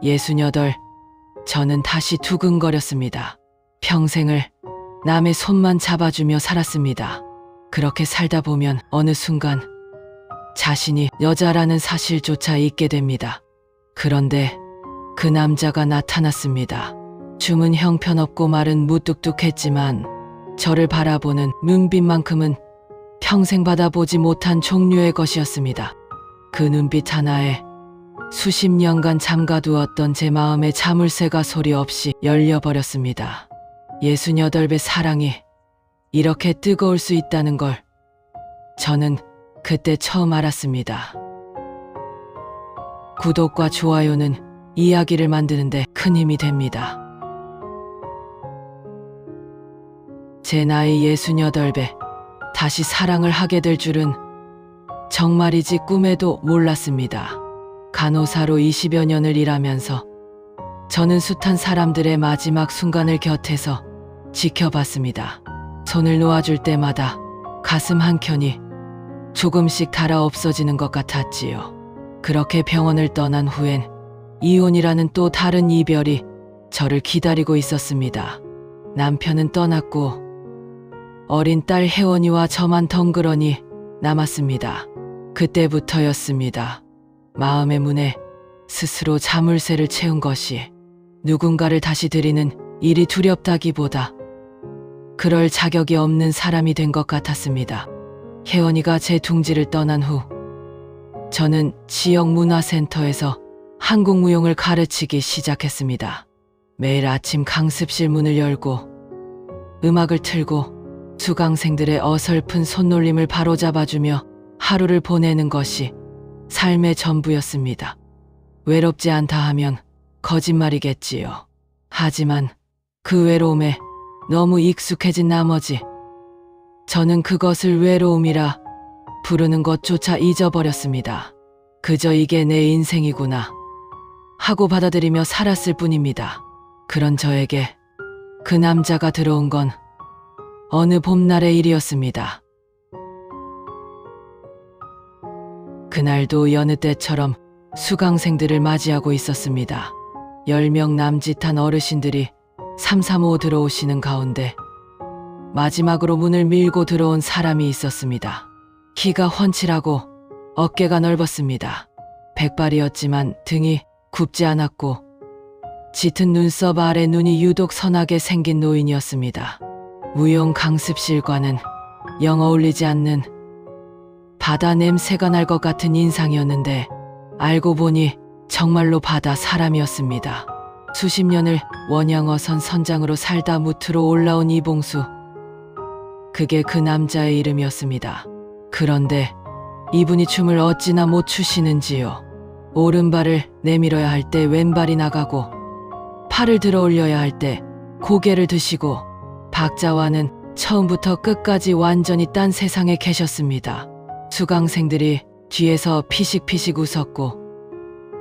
68. 저는 다시 두근거렸습니다. 평생을 남의 손만 잡아주며 살았습니다. 그렇게 살다 보면 어느 순간 자신이 여자라는 사실조차 잊게 됩니다. 그런데 그 남자가 나타났습니다. 춤은 형편없고 말은 무뚝뚝했지만 저를 바라보는 눈빛만큼은 평생 받아보지 못한 종류의 것이었습니다. 그 눈빛 하나에 수십 년간 잠가두었던 제 마음의 자물쇠가 소리 없이 열려버렸습니다. 68배 사랑이 이렇게 뜨거울 수 있다는 걸 저는 그때 처음 알았습니다. 구독과 좋아요는 이야기를 만드는데 큰 힘이 됩니다. 제 나이 68배 다시 사랑을 하게 될 줄은 정말이지 꿈에도 몰랐습니다. 간호사로 20여 년을 일하면서 저는 숱한 사람들의 마지막 순간을 곁에서 지켜봤습니다. 손을 놓아줄 때마다 가슴 한켠이 조금씩 닳아 없어지는 것 같았지요. 그렇게 병원을 떠난 후엔 이혼이라는 또 다른 이별이 저를 기다리고 있었습니다. 남편은 떠났고 어린 딸 혜원이와 저만 덩그러니 남았습니다. 그때부터였습니다. 마음의 문에 스스로 자물쇠를 채운 것이 누군가를 다시 들이는 일이 두렵다기보다 그럴 자격이 없는 사람이 된 것 같았습니다. 혜원이가 제 둥지를 떠난 후 저는 지역 문화센터에서 한국 무용을 가르치기 시작했습니다. 매일 아침 강습실 문을 열고 음악을 틀고 수강생들의 어설픈 손놀림을 바로잡아주며 하루를 보내는 것이 삶의 전부였습니다. 외롭지 않다 하면 거짓말이겠지요. 하지만 그 외로움에 너무 익숙해진 나머지 저는 그것을 외로움이라 부르는 것조차 잊어버렸습니다. 그저 이게 내 인생이구나 하고 받아들이며 살았을 뿐입니다. 그런 저에게 그 남자가 들어온 건 어느 봄날의 일이었습니다. 그날도 여느 때처럼 수강생들을 맞이하고 있었습니다. 10명 남짓한 어르신들이 삼삼오오 들어오시는 가운데 마지막으로 문을 밀고 들어온 사람이 있었습니다. 키가 훤칠하고 어깨가 넓었습니다. 백발이었지만 등이 굽지 않았고 짙은 눈썹 아래 눈이 유독 선하게 생긴 노인이었습니다. 무용 강습실과는 영 어울리지 않는 바다 냄새가 날 것 같은 인상이었는데 알고 보니 정말로 바다 사람이었습니다. 수십 년을 원양어선 선장으로 살다 무트로 올라온 이봉수. 그게 그 남자의 이름이었습니다. 그런데 이분이 춤을 어찌나 못 추시는지요. 오른발을 내밀어야 할 때 왼발이 나가고 팔을 들어 올려야 할 때 고개를 드시고 박자와는 처음부터 끝까지 완전히 딴 세상에 계셨습니다. 수강생들이 뒤에서 피식피식 웃었고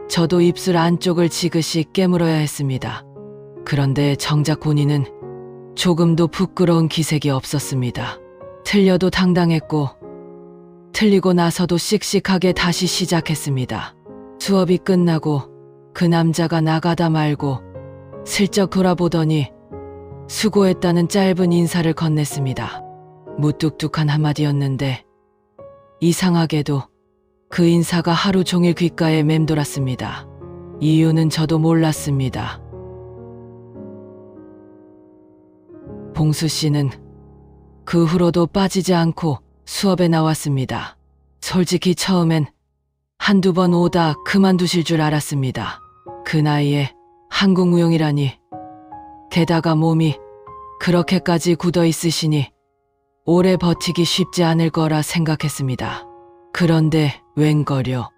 저도 입술 안쪽을 지그시 깨물어야 했습니다. 그런데 정작 본인은 조금도 부끄러운 기색이 없었습니다. 틀려도 당당했고 틀리고 나서도 씩씩하게 다시 시작했습니다. 수업이 끝나고 그 남자가 나가다 말고 슬쩍 돌아보더니 수고했다는 짧은 인사를 건넸습니다. 무뚝뚝한 한마디였는데 이상하게도 그 인사가 하루 종일 귓가에 맴돌았습니다. 이유는 저도 몰랐습니다. 봉수 씨는 그 후로도 빠지지 않고 수업에 나왔습니다. 솔직히 처음엔 한두 번 오다 그만두실 줄 알았습니다. 그 나이에 한국 무용이라니, 게다가 몸이 그렇게까지 굳어 있으시니 오래 버티기 쉽지 않을 거라 생각했습니다. 그런데 웬걸요.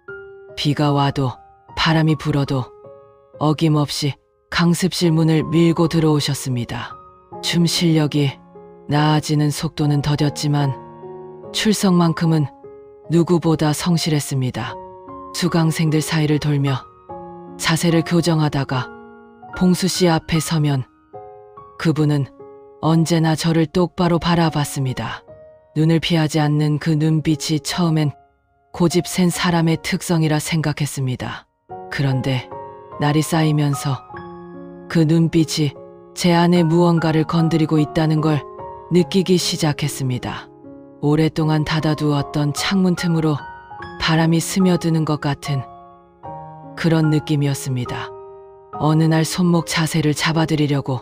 비가 와도 바람이 불어도 어김없이 강습실 문을 밀고 들어오셨습니다. 춤 실력이 나아지는 속도는 더뎠지만 출석만큼은 누구보다 성실했습니다. 수강생들 사이를 돌며 자세를 교정하다가 봉수 씨 앞에 서면 그분은 언제나 저를 똑바로 바라봤습니다. 눈을 피하지 않는 그 눈빛이 처음엔 고집센 사람의 특성이라 생각했습니다. 그런데 날이 쌓이면서 그 눈빛이 제 안에 무언가를 건드리고 있다는 걸 느끼기 시작했습니다. 오랫동안 닫아두었던 창문 틈으로 바람이 스며드는 것 같은 그런 느낌이었습니다. 어느 날 손목 자세를 잡아드리려고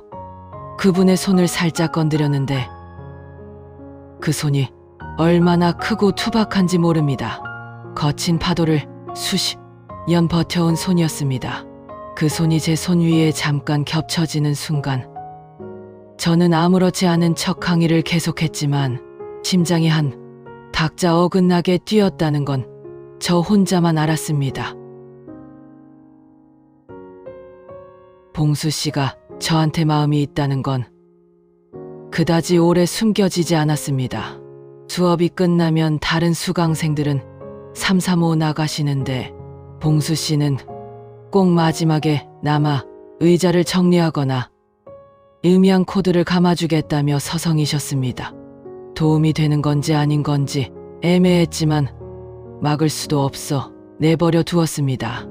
그분의 손을 살짝 건드렸는데 그 손이 얼마나 크고 투박한지 모릅니다. 거친 파도를 수십 년 버텨온 손이었습니다. 그 손이 제 손 위에 잠깐 겹쳐지는 순간 저는 아무렇지 않은 척 항의를 계속했지만 심장이 한 박자 어긋나게 뛰었다는 건 저 혼자만 알았습니다. 봉수 씨가 저한테 마음이 있다는 건 그다지 오래 숨겨지지 않았습니다. 수업이 끝나면 다른 수강생들은 335 나가시는데 봉수 씨는 꼭 마지막에 남아 의자를 정리하거나 음향 코드를 감아주겠다며 서성이셨습니다. 도움이 되는 건지 아닌 건지 애매했지만 막을 수도 없어 내버려 두었습니다.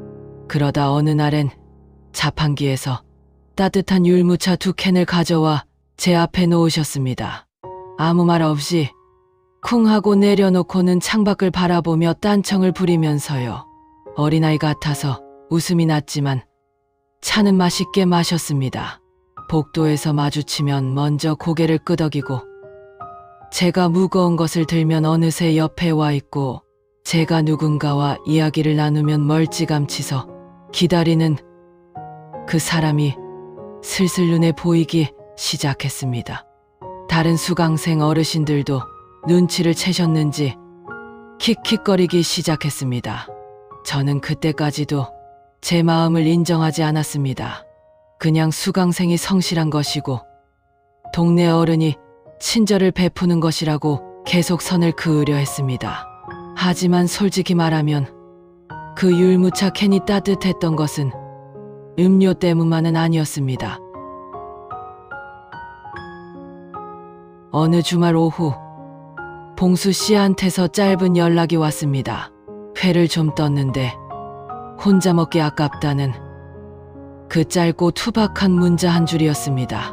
그러다 어느 날엔 자판기에서 따뜻한 율무차 2캔을 가져와 제 앞에 놓으셨습니다. 아무 말 없이 쿵 하고 내려놓고는 창밖을 바라보며 딴청을 부리면서요. 어린아이 같아서 웃음이 났지만 차는 맛있게 마셨습니다. 복도에서 마주치면 먼저 고개를 끄덕이고 제가 무거운 것을 들면 어느새 옆에 와 있고 제가 누군가와 이야기를 나누면 멀찌감치서 기다리는 그 사람이 슬슬 눈에 보이기 시작했습니다. 다른 수강생 어르신들도 눈치를 채셨는지 킥킥거리기 시작했습니다. 저는 그때까지도 제 마음을 인정하지 않았습니다. 그냥 수강생이 성실한 것이고 동네 어른이 친절을 베푸는 것이라고 계속 선을 그으려 했습니다. 하지만 솔직히 말하면 그 율무차 캔이 따뜻했던 것은 음료 때문만은 아니었습니다. 어느 주말 오후 봉수 씨한테서 짧은 연락이 왔습니다. 회를 좀 떴는데 혼자 먹기 아깝다는 그 짧고 투박한 문자 한 줄이었습니다.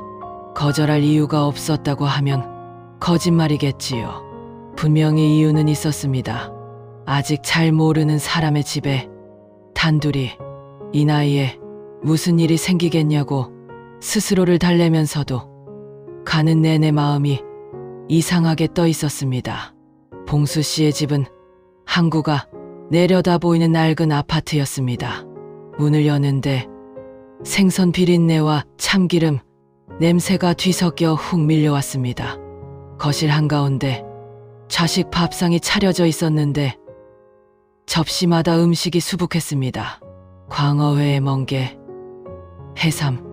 거절할 이유가 없었다고 하면 거짓말이겠지요. 분명히 이유는 있었습니다. 아직 잘 모르는 사람의 집에 단둘이 이 나이에 무슨 일이 생기겠냐고 스스로를 달래면서도 가는 내내 마음이 이상하게 떠 있었습니다. 봉수 씨의 집은 항구가 내려다 보이는 낡은 아파트였습니다. 문을 여는데 생선 비린내와 참기름 냄새가 뒤섞여 훅 밀려왔습니다. 거실 한가운데 좌식 밥상이 차려져 있었는데 접시마다 음식이 수북했습니다. 광어회에 멍게, 해삼,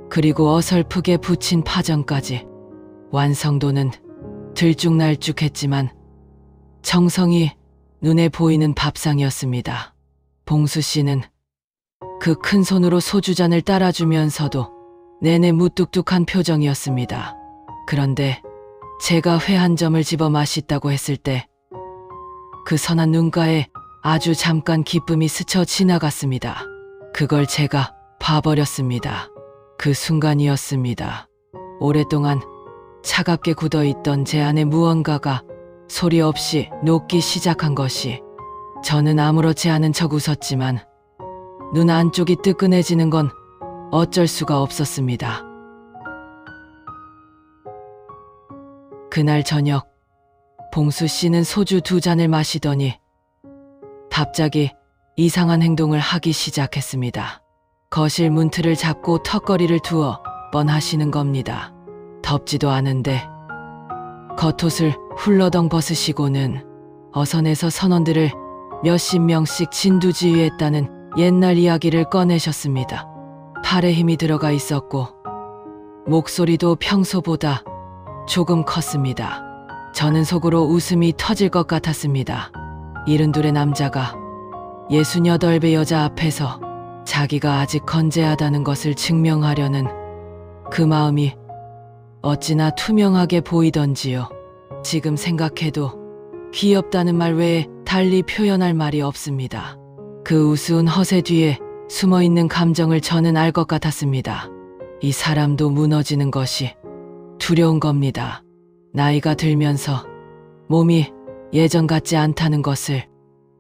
그리고 어설프게 부친 파전까지. 완성도는 들쭉날쭉했지만 정성이 눈에 보이는 밥상이었습니다. 봉수 씨는 그 큰 손으로 소주잔을 따라주면서도 내내 무뚝뚝한 표정이었습니다. 그런데 제가 회 한 점을 집어 마시다고 했을 때 그 선한 눈가에 아주 잠깐 기쁨이 스쳐 지나갔습니다. 그걸 제가 봐버렸습니다. 그 순간이었습니다. 오랫동안 차갑게 굳어있던 제 안에 무언가가 소리 없이 녹기 시작한 것이. 저는 아무렇지 않은 척 웃었지만 눈 안쪽이 뜨끈해지는 건 어쩔 수가 없었습니다. 그날 저녁 봉수 씨는 소주 2잔을 마시더니 갑자기 이상한 행동을 하기 시작했습니다. 거실 문틀을 잡고 턱걸이를 두어 뻔하시는 겁니다. 덥지도 않은데 겉옷을 훌러덩 벗으시고는 어선에서 선원들을 몇십 명씩 진두지휘했다는 옛날 이야기를 꺼내셨습니다. 팔에 힘이 들어가 있었고 목소리도 평소보다 조금 컸습니다. 저는 속으로 웃음이 터질 것 같았습니다. 72의 남자가 68의 여자 앞에서 자기가 아직 건재하다는 것을 증명하려는 그 마음이 어찌나 투명하게 보이던지요. 지금 생각해도 귀엽다는 말 외에 달리 표현할 말이 없습니다. 그 우스운 허세 뒤에 숨어있는 감정을 저는 알 것 같았습니다. 이 사람도 무너지는 것이 두려운 겁니다. 나이가 들면서 몸이 예전 같지 않다는 것을,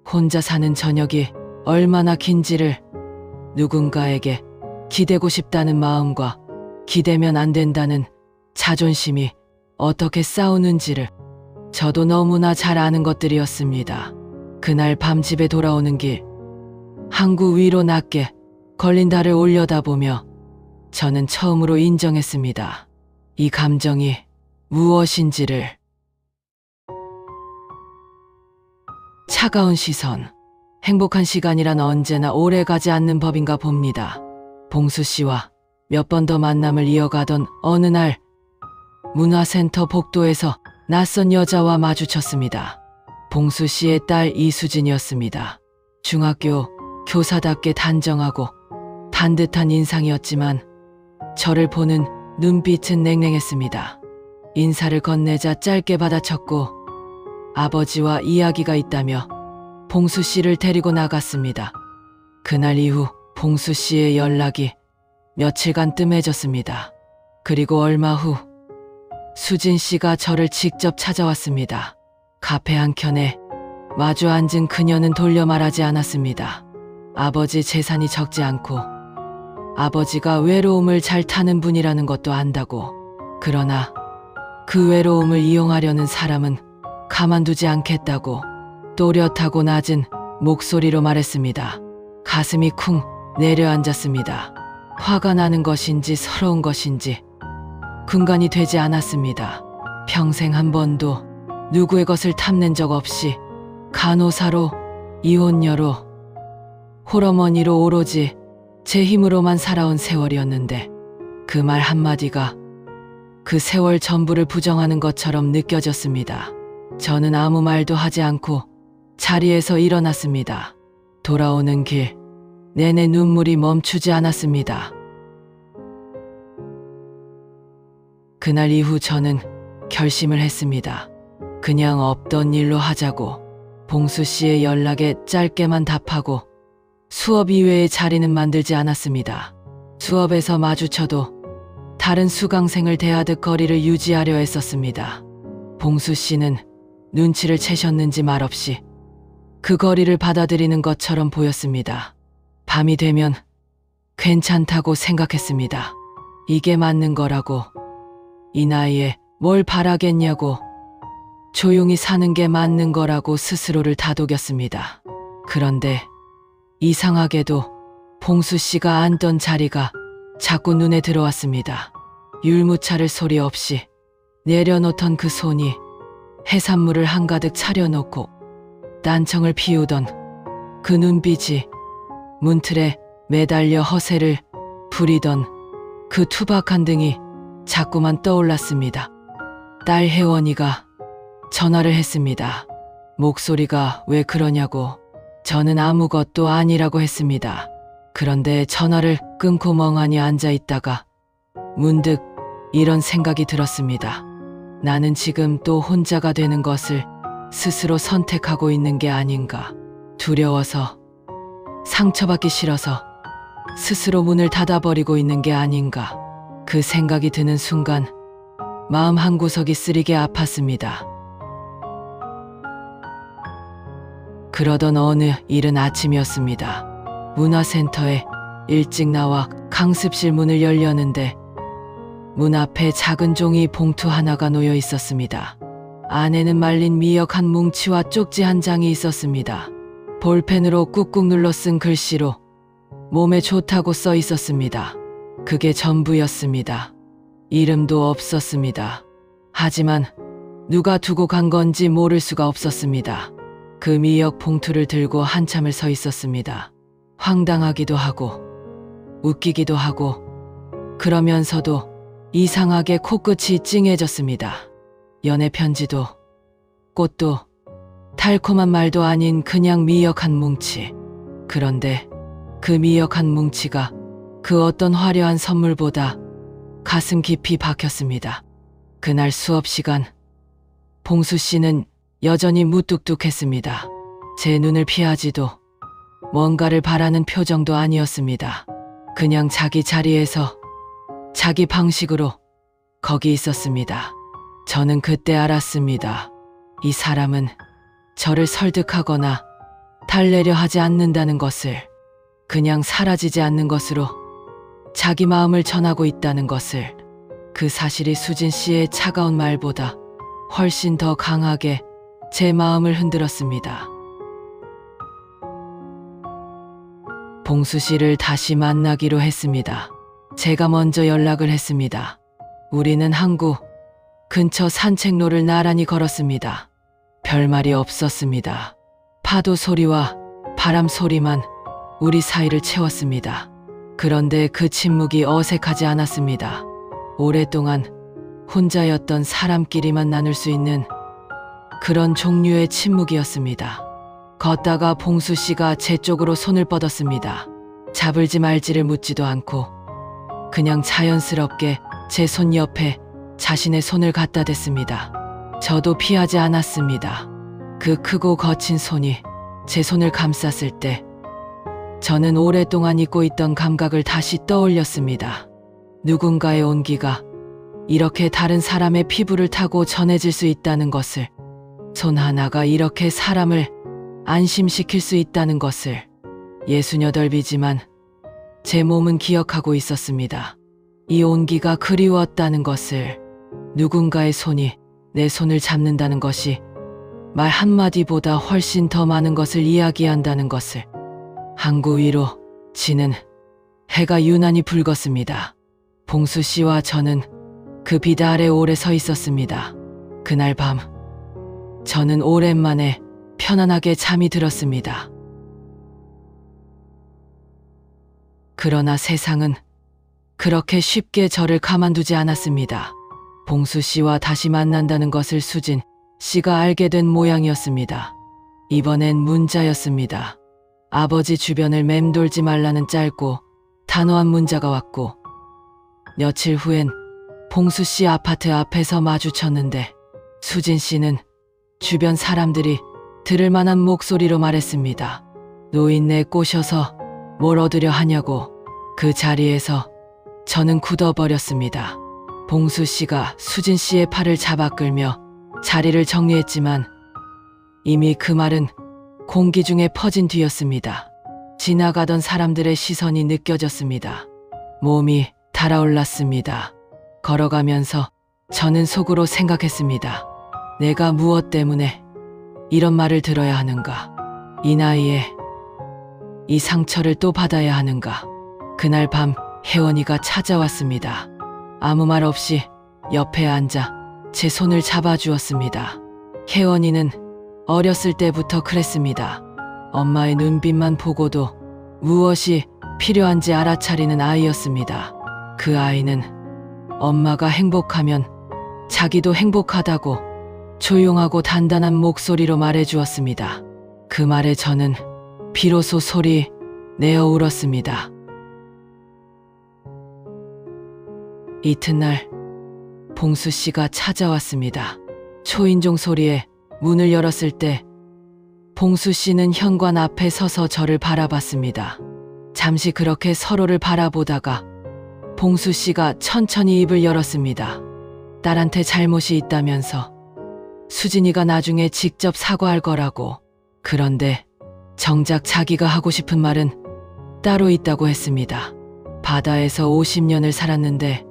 혼자 사는 저녁이 얼마나 긴지를, 누군가에게 기대고 싶다는 마음과 기대면 안 된다는 자존심이 어떻게 싸우는지를 저도 너무나 잘 아는 것들이었습니다. 그날 밤 집에 돌아오는 길, 항구 위로 낮게 걸린 달을 올려다보며 저는 처음으로 인정했습니다. 이 감정이 무엇인지를. 차가운 시선. 행복한 시간이란 언제나 오래가지 않는 법인가 봅니다. 봉수 씨와 몇 번 더 만남을 이어가던 어느 날 문화센터 복도에서 낯선 여자와 마주쳤습니다. 봉수 씨의 딸 이수진이었습니다. 중학교 교사답게 단정하고 반듯한 인상이었지만 저를 보는 눈빛은 냉랭했습니다. 인사를 건네자 짧게 받아쳤고 아버지와 이야기가 있다며 봉수 씨를 데리고 나갔습니다. 그날 이후 봉수 씨의 연락이 며칠간 뜸해졌습니다. 그리고 얼마 후 수진 씨가 저를 직접 찾아왔습니다. 카페 한켠에 마주 앉은 그녀는 돌려 말하지 않았습니다. 아버지 재산이 적지 않고 아버지가 외로움을 잘 타는 분이라는 것도 안다고. 그러나 그 외로움을 이용하려는 사람은 가만두지 않겠다고 또렷하고 낮은 목소리로 말했습니다. 가슴이 쿵 내려앉았습니다. 화가 나는 것인지 서러운 것인지 분간이 되지 않았습니다. 평생 한 번도 누구의 것을 탐낸 적 없이 간호사로, 이혼녀로, 홀어머니로 오로지 제 힘으로만 살아온 세월이었는데 그 말 한마디가 그 세월 전부를 부정하는 것처럼 느껴졌습니다. 저는 아무 말도 하지 않고 자리에서 일어났습니다. 돌아오는 길 내내 눈물이 멈추지 않았습니다. 그날 이후 저는 결심을 했습니다. 그냥 없던 일로 하자고. 봉수 씨의 연락에 짧게만 답하고 수업 이외의 자리는 만들지 않았습니다. 수업에서 마주쳐도 다른 수강생을 대하듯 거리를 유지하려 했었습니다. 봉수 씨는 눈치를 채셨는지 말없이 그 거리를 받아들이는 것처럼 보였습니다. 밤이 되면 괜찮다고 생각했습니다. 이게 맞는 거라고. 이 나이에 뭘 바라겠냐고. 조용히 사는 게 맞는 거라고 스스로를 다독였습니다. 그런데 이상하게도 봉수 씨가 앉던 자리가 자꾸 눈에 들어왔습니다. 율무차를 소리 없이 내려놓던 그 손이 해산물을 한가득 차려놓고 딴청을 피우던 그 눈빛이 문틀에 매달려 허세를 부리던 그 투박한 등이 자꾸만 떠올랐습니다. 딸 혜원이가 전화를 했습니다. 목소리가 왜 그러냐고. 저는 아무것도 아니라고 했습니다. 그런데 전화를 끊고 멍하니 앉아 있다가 문득 이런 생각이 들었습니다. 나는 지금 또 혼자가 되는 것을 스스로 선택하고 있는 게 아닌가. 두려워서, 상처받기 싫어서 스스로 문을 닫아버리고 있는 게 아닌가. 그 생각이 드는 순간 마음 한구석이 쓰리게 아팠습니다. 그러던 어느 이른 아침이었습니다. 문화센터에 일찍 나와 강습실 문을 열려는데 문 앞에 작은 종이 봉투 하나가 놓여 있었습니다. 안에는 말린 미역 한 뭉치와 쪽지 한 장이 있었습니다. 볼펜으로 꾹꾹 눌러 쓴 글씨로 몸에 좋다고 써 있었습니다. 그게 전부였습니다. 이름도 없었습니다. 하지만 누가 두고 간 건지 모를 수가 없었습니다. 그 미역 봉투를 들고 한참을 서 있었습니다. 황당하기도 하고 웃기기도 하고 그러면서도 이상하게 코끝이 찡해졌습니다. 연애 편지도 꽃도 달콤한 말도 아닌 그냥 미역 한 뭉치. 그런데 그 미역 한 뭉치가 그 어떤 화려한 선물보다 가슴 깊이 박혔습니다. 그날 수업 시간 봉수 씨는 여전히 무뚝뚝했습니다. 제 눈을 피하지도 뭔가를 바라는 표정도 아니었습니다. 그냥 자기 자리에서 자기 방식으로 거기 있었습니다. 저는 그때 알았습니다. 이 사람은 저를 설득하거나 달래려 하지 않는다는 것을, 그냥 사라지지 않는 것으로 자기 마음을 전하고 있다는 것을. 그 사실이 수진 씨의 차가운 말보다 훨씬 더 강하게 제 마음을 흔들었습니다. 봉수 씨를 다시 만나기로 했습니다. 제가 먼저 연락을 했습니다. 우리는 항구 근처 산책로를 나란히 걸었습니다. 별말이 없었습니다. 파도 소리와 바람 소리만 우리 사이를 채웠습니다. 그런데 그 침묵이 어색하지 않았습니다. 오랫동안 혼자였던 사람끼리만 나눌 수 있는 그런 종류의 침묵이었습니다. 걷다가 봉수 씨가 제 쪽으로 손을 뻗었습니다. 잡을지 말지를 묻지도 않고 그냥 자연스럽게 제 손 옆에 자신의 손을 갖다 댔습니다. 저도 피하지 않았습니다. 그 크고 거친 손이 제 손을 감쌌을 때 저는 오랫동안 잊고 있던 감각을 다시 떠올렸습니다. 누군가의 온기가 이렇게 다른 사람의 피부를 타고 전해질 수 있다는 것을, 손 하나가 이렇게 사람을 안심시킬 수 있다는 것을. 68이지만 제 몸은 기억하고 있었습니다. 이 온기가 그리웠다는 것을, 누군가의 손이 내 손을 잡는다는 것이 말 한마디보다 훨씬 더 많은 것을 이야기한다는 것을. 항구 위로 지는 해가 유난히 붉었습니다. 봉수 씨와 저는 그 비다 아래 오래 서 있었습니다. 그날 밤 저는 오랜만에 편안하게 잠이 들었습니다. 그러나 세상은 그렇게 쉽게 저를 가만두지 않았습니다. 봉수 씨와 다시 만난다는 것을 수진 씨가 알게 된 모양이었습니다. 이번엔 문자였습니다. 아버지 주변을 맴돌지 말라는 짧고 단호한 문자가 왔고, 며칠 후엔 봉수 씨 아파트 앞에서 마주쳤는데 수진 씨는 주변 사람들이 들을 만한 목소리로 말했습니다. 노인네 꼬셔서 뭘 얻으려 하냐고. 그 자리에서 저는 굳어버렸습니다. 봉수 씨가 수진 씨의 팔을 잡아 끌며 자리를 정리했지만 이미 그 말은 공기 중에 퍼진 뒤였습니다. 지나가던 사람들의 시선이 느껴졌습니다. 몸이 달아올랐습니다. 걸어가면서 저는 속으로 생각했습니다. 내가 무엇 때문에 이런 말을 들어야 하는가? 이 나이에 이 상처를 또 받아야 하는가? 그날 밤 혜원이가 찾아왔습니다. 아무 말 없이 옆에 앉아 제 손을 잡아주었습니다. 혜원이는 어렸을 때부터 그랬습니다. 엄마의 눈빛만 보고도 무엇이 필요한지 알아차리는 아이였습니다. 그 아이는 엄마가 행복하면 자기도 행복하다고 조용하고 단단한 목소리로 말해주었습니다. 그 말에 저는 비로소 소리 내어 울었습니다. 이튿날 봉수 씨가 찾아왔습니다. 초인종 소리에 문을 열었을 때 봉수 씨는 현관 앞에 서서 저를 바라봤습니다. 잠시 그렇게 서로를 바라보다가 봉수 씨가 천천히 입을 열었습니다. 딸한테 잘못이 있다면서 수진이가 나중에 직접 사과할 거라고. 그런데 정작 자기가 하고 싶은 말은 따로 있다고 했습니다. 바다에서 50년을 살았는데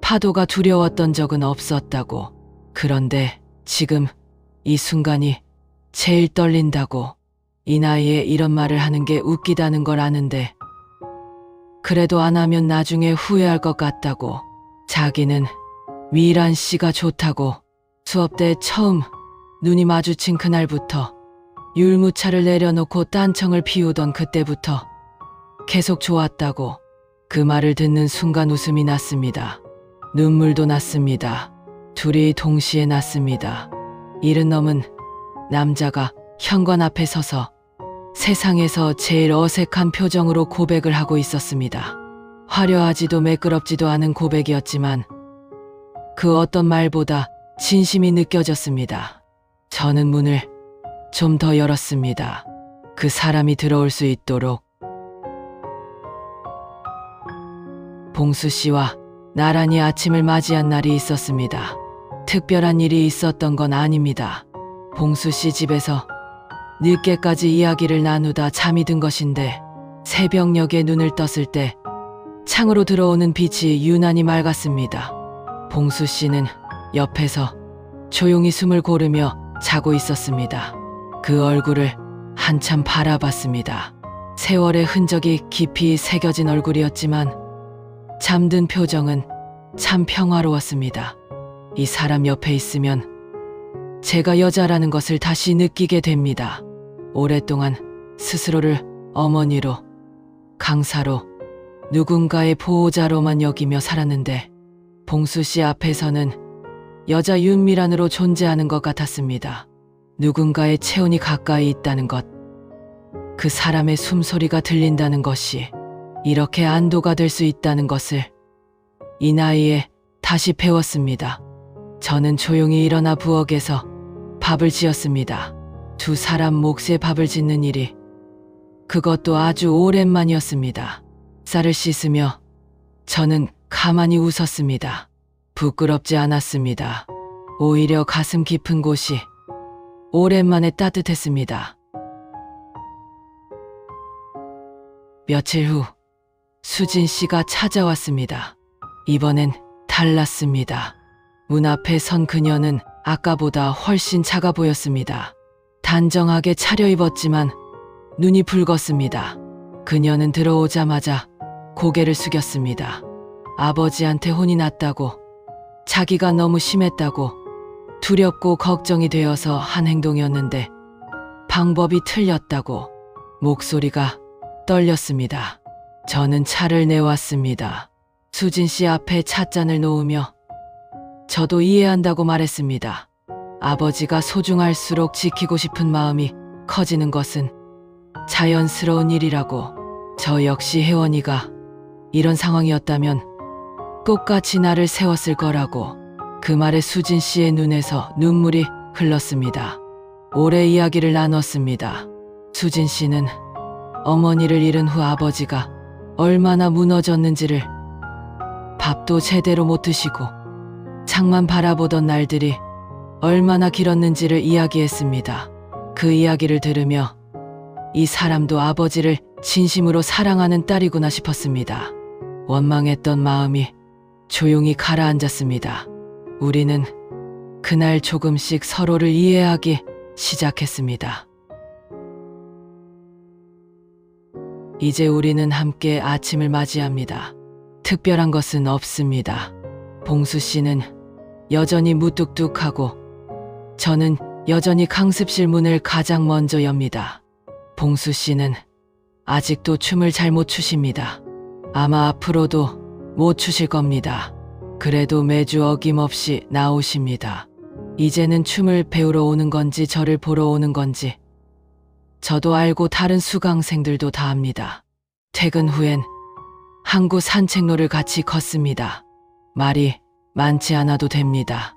파도가 두려웠던 적은 없었다고. 그런데 지금 이 순간이 제일 떨린다고. 이 나이에 이런 말을 하는 게 웃기다는 걸 아는데 그래도 안 하면 나중에 후회할 것 같다고. 자기는 미란 씨가 좋다고. 수업 때 처음 눈이 마주친 그날부터 율무차를 내려놓고 딴청을 피우던 그때부터 계속 좋았다고. 그 말을 듣는 순간 웃음이 났습니다. 눈물도 났습니다. 둘이 동시에 났습니다. 70 넘은 남자가 현관 앞에 서서 세상에서 제일 어색한 표정으로 고백을 하고 있었습니다. 화려하지도 매끄럽지도 않은 고백이었지만 그 어떤 말보다 진심이 느껴졌습니다. 저는 문을 좀 더 열었습니다. 그 사람이 들어올 수 있도록 봉수 씨와 나란히 아침을 맞이한 날이 있었습니다. 특별한 일이 있었던 건 아닙니다. 봉수 씨 집에서 늦게까지 이야기를 나누다 잠이 든 것인데 새벽녘에 눈을 떴을 때 창으로 들어오는 빛이 유난히 맑았습니다. 봉수 씨는 옆에서 조용히 숨을 고르며 자고 있었습니다. 그 얼굴을 한참 바라봤습니다. 세월의 흔적이 깊이 새겨진 얼굴이었지만 잠든 표정은 참 평화로웠습니다. 이 사람 옆에 있으면 제가 여자라는 것을 다시 느끼게 됩니다. 오랫동안 스스로를 어머니로, 강사로, 누군가의 보호자로만 여기며 살았는데 봉수 씨 앞에서는 여자 윤미란으로 존재하는 것 같았습니다. 누군가의 체온이 가까이 있다는 것, 그 사람의 숨소리가 들린다는 것이 이렇게 안도가 될 수 있다는 것을 이 나이에 다시 배웠습니다. 저는 조용히 일어나 부엌에서 밥을 지었습니다. 두 사람 몫의 밥을 짓는 일이 그것도 아주 오랜만이었습니다. 쌀을 씻으며 저는 가만히 웃었습니다. 부끄럽지 않았습니다. 오히려 가슴 깊은 곳이 오랜만에 따뜻했습니다. 며칠 후 수진 씨가 찾아왔습니다. 이번엔 달랐습니다. 문 앞에 선 그녀는 아까보다 훨씬 작아 보였습니다. 단정하게 차려입었지만 눈이 붉었습니다. 그녀는 들어오자마자 고개를 숙였습니다. 아버지한테 혼이 났다고, 자기가 너무 심했다고, 두렵고 걱정이 되어서 한 행동이었는데 방법이 틀렸다고 목소리가 떨렸습니다. 저는 차를 내왔습니다. 수진 씨 앞에 찻잔을 놓으며 저도 이해한다고 말했습니다. 아버지가 소중할수록 지키고 싶은 마음이 커지는 것은 자연스러운 일이라고. 저 역시 혜원이가 이런 상황이었다면 똑같이 나를 세웠을 거라고. 그 말에 수진 씨의 눈에서 눈물이 흘렀습니다. 오래 이야기를 나눴습니다. 수진 씨는 어머니를 잃은 후 아버지가 얼마나 무너졌는지를, 밥도 제대로 못 드시고 창만 바라보던 날들이 얼마나 길었는지를 이야기했습니다. 그 이야기를 들으며 이 사람도 아버지를 진심으로 사랑하는 딸이구나 싶었습니다. 원망했던 마음이 조용히 가라앉았습니다. 우리는 그날 조금씩 서로를 이해하기 시작했습니다. 이제 우리는 함께 아침을 맞이합니다. 특별한 것은 없습니다. 봉수 씨는 여전히 무뚝뚝하고 저는 여전히 강습실 문을 가장 먼저 엽니다. 봉수 씨는 아직도 춤을 잘 못 추십니다. 아마 앞으로도 못 추실 겁니다. 그래도 매주 어김없이 나오십니다. 이제는 춤을 배우러 오는 건지 저를 보러 오는 건지 저도 알고 다른 수강생들도 다 압니다. 퇴근 후엔 항구 산책로를 같이 걷습니다. 말이 많지 않아도 됩니다.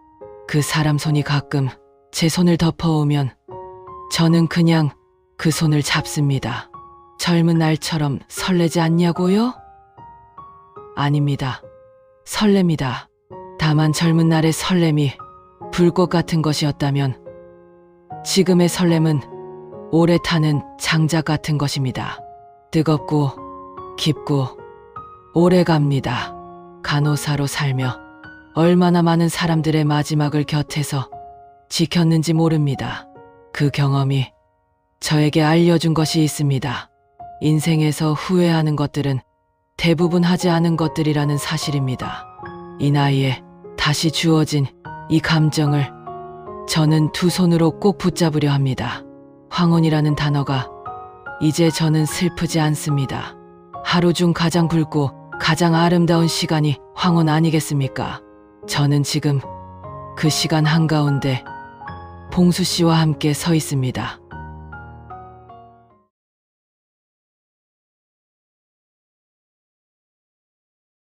그 사람 손이 가끔 제 손을 덮어오면 저는 그냥 그 손을 잡습니다. 젊은 날처럼 설레지 않냐고요? 아닙니다. 설렙니다. 다만 젊은 날의 설렘이 불꽃 같은 것이었다면 지금의 설렘은 오래 타는 장작 같은 것입니다. 뜨겁고 깊고 오래 갑니다. 간호사로 살며 얼마나 많은 사람들의 마지막을 곁에서 지켰는지 모릅니다. 그 경험이 저에게 알려준 것이 있습니다. 인생에서 후회하는 것들은 대부분 하지 않은 것들이라는 사실입니다. 이 나이에 다시 주어진 이 감정을 저는 두 손으로 꼭 붙잡으려 합니다. 황혼이라는 단어가 이제 저는 슬프지 않습니다. 하루 중 가장 붉고 가장 아름다운 시간이 황혼 아니겠습니까? 저는 지금 그 시간 한가운데 봉수 씨와 함께 서 있습니다.